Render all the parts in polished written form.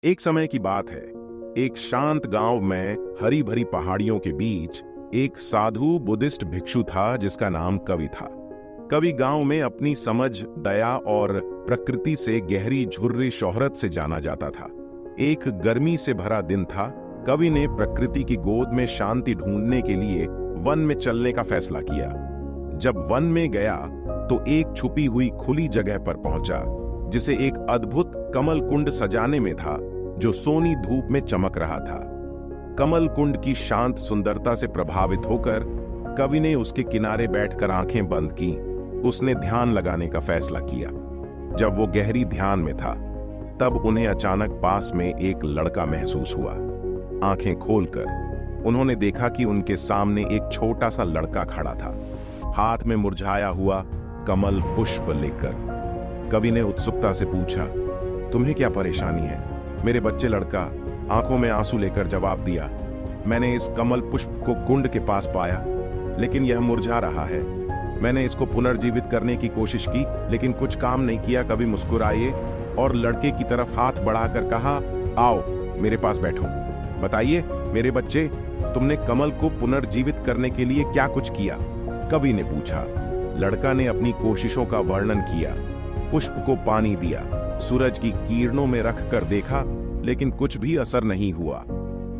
एक समय की बात है। एक शांत गांव में हरी भरी पहाड़ियों के बीच एक साधु बुद्धिस्ट भिक्षु था जिसका नाम कवि था। कवि गांव में अपनी समझ, दया और प्रकृति से गहरी झुर्री शोहरत से जाना जाता था। एक गर्मी से भरा दिन था। कवि ने प्रकृति की गोद में शांति ढूंढने के लिए वन में चलने का फैसला किया। जब वन में गया तो एक छुपी हुई खुली जगह पर पहुंचा जिसे एक अद्भुत कमल कुंड सजाने में था, जो सोनी धूप में चमक रहा था। कमल कुंड की शांत सुंदरता से प्रभावित होकर कवि ने उसके किनारे बैठकर आंखें बंद की। उसने ध्यान लगाने का फैसला किया। जब वो गहरी ध्यान में था तब उन्हें अचानक पास में एक लड़का महसूस हुआ। आंखें खोलकर उन्होंने देखा कि उनके सामने एक छोटा सा लड़का खड़ा था, हाथ में मुरझाया हुआ कमल पुष्प लेकर। कवि ने उत्सुकता से पूछा, तुम्हें क्या परेशानी है? मेरे बच्चे लड़का आंखों में आंसू लेकर जवाब दिया, मैंने इस कमल पुष्प को कुंड के पास पाया, लेकिन यह मुरझा रहा है। मैंने इसको पुनर्जीवित करने की कोशिश की, लेकिन कुछ काम नहीं किया। कवि मुस्कुराए और लड़के की तरफ हाथ बढ़ाकर कहा, आओ मेरे पास बैठो। बताइए मेरे बच्चे, तुमने कमल को पुनर्जीवित करने के लिए क्या कुछ किया? कवि ने पूछा। लड़का ने अपनी कोशिशों का वर्णन किया। पुष्प को पानी दिया, सूरज की किरणों में रखकर देखा, लेकिन कुछ भी असर नहीं हुआ।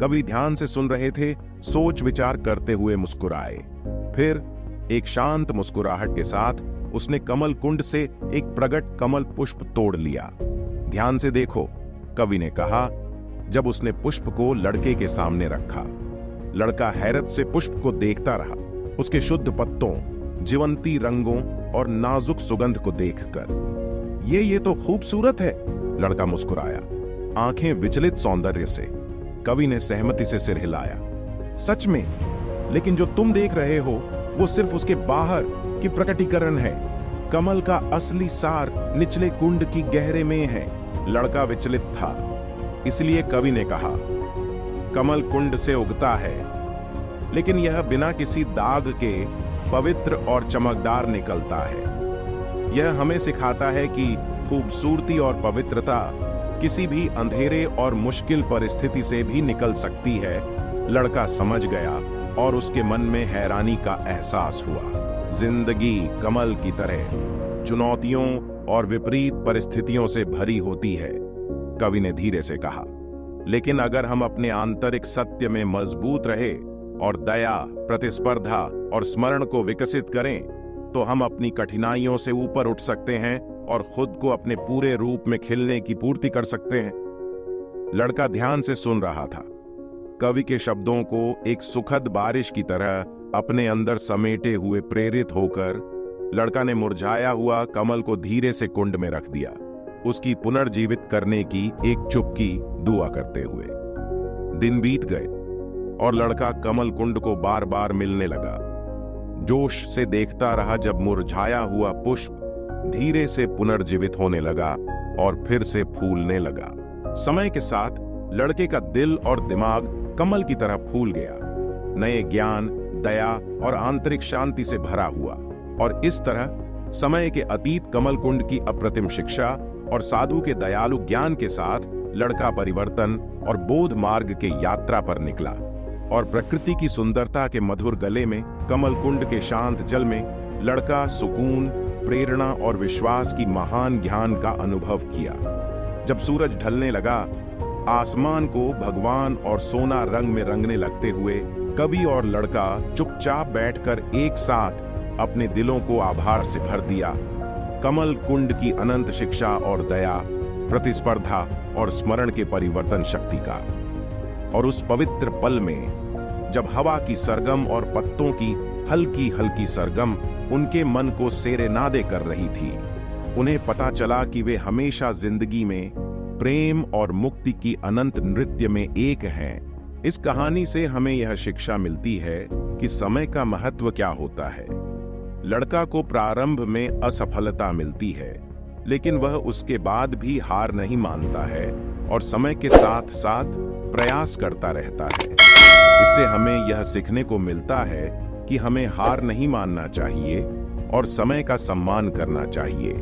कवि ध्यान से सुन रहे थे, सोच विचार करते हुए मुस्कुराए। फिर एक शांत मुस्कुराहट के साथ उसने कमल कुंड से एक प्रगट कमल पुष्प तोड़ लिया। ध्यान से देखो, कवि ने कहा जब उसने पुष्प को लड़के के सामने रखा। लड़का हैरत से पुष्प को देखता रहा, उसके शुद्ध पत्तों, जीवंती रंगों और नाजुक सुगंध को देखकर। ये तो खूबसूरत है, लड़का मुस्कुराया, आंखें विचलित सौंदर्य से। कवि ने सहमति से सिर हिलाया। सच में, लेकिन जो तुम देख रहे हो वो सिर्फ उसके बाहर की प्रकटीकरण है। कमल का असली सार निचले कुंड की गहरे में है। लड़का विचलित था, इसलिए कवि ने कहा, कमल कुंड से उगता है, लेकिन यह बिना किसी दाग के पवित्र और चमकदार निकलता है। यह हमें सिखाता है कि खूबसूरती और पवित्रता किसी भी अंधेरे और मुश्किल परिस्थिति से भी निकल सकती है। लड़का समझ गया और उसके मन में हैरानी का एहसास हुआ। जिंदगी कमल की तरह चुनौतियों और विपरीत परिस्थितियों से भरी होती है, कवि ने धीरे से कहा, लेकिन अगर हम अपने आंतरिक सत्य में मजबूत रहे और दया, प्रतिस्पर्धा और स्मरण को विकसित करें तो हम अपनी कठिनाइयों से ऊपर उठ सकते हैं और खुद को अपने पूरे रूप में खिलने की पूर्ति कर सकते हैं। लड़का ध्यान से सुन रहा था। कवि के शब्दों को एक सुखद बारिश की तरह अपने अंदर समेटे हुए प्रेरित होकर लड़का ने मुरझाया हुआ कमल को धीरे से कुंड में रख दिया, उसकी पुनर्जीवित करने की एक चुपकी दुआ करते हुए। दिन बीत गए और लड़का कमल कुंड को बार बार मिलने लगा। जोश से देखता रहा जब मुरझाया हुआ पुष्प धीरे से पुनर्जीवित होने लगा और फिर से फूलने लगा। समय के साथ लड़के का दिल और दिमाग कमल की तरह फूल गया, नए ज्ञान, दया और आंतरिक शांति से भरा हुआ। और इस तरह समय के अतीत कमल कुंड की अप्रतिम शिक्षा और साधु के दयालु ज्ञान के साथ लड़का परिवर्तन और बोध मार्ग के यात्रा पर निकला। और प्रकृति की सुंदरता के मधुर गले में, कमल कुंड के शांत जल में लड़का सुकून, प्रेरणा और विश्वास की महान ज्ञान का अनुभव किया। जब सूरज ढलने लगा, आसमान को भगवान और सोना रंग में रंगने लगते हुए कवि और लड़का चुपचाप बैठकर एक साथ अपने दिलों को आभार से भर दिया। कमल कुंड की अनंत शिक्षा और दया, प्रतिस्पर्धा और स्मरण के परिवर्तन शक्ति का। और उस पवित्र पल में जब हवा की सरगम और पत्तों की हल्की हल्की सरगम उनके मन को सेरेनादे कर रही थी, उन्हें पता चला कि वे हमेशा जिंदगी में प्रेम और मुक्ति की अनंत नृत्य में एक हैं। इस कहानी से हमें यह शिक्षा मिलती है कि समय का महत्व क्या होता है। लड़का को प्रारंभ में असफलता मिलती है, लेकिन वह उसके बाद भी हार नहीं मानता है और समय के साथ साथ प्रयास करता रहता है। इससे हमें यह सीखने को मिलता है कि हमें हार नहीं मानना चाहिए और समय का सम्मान करना चाहिए।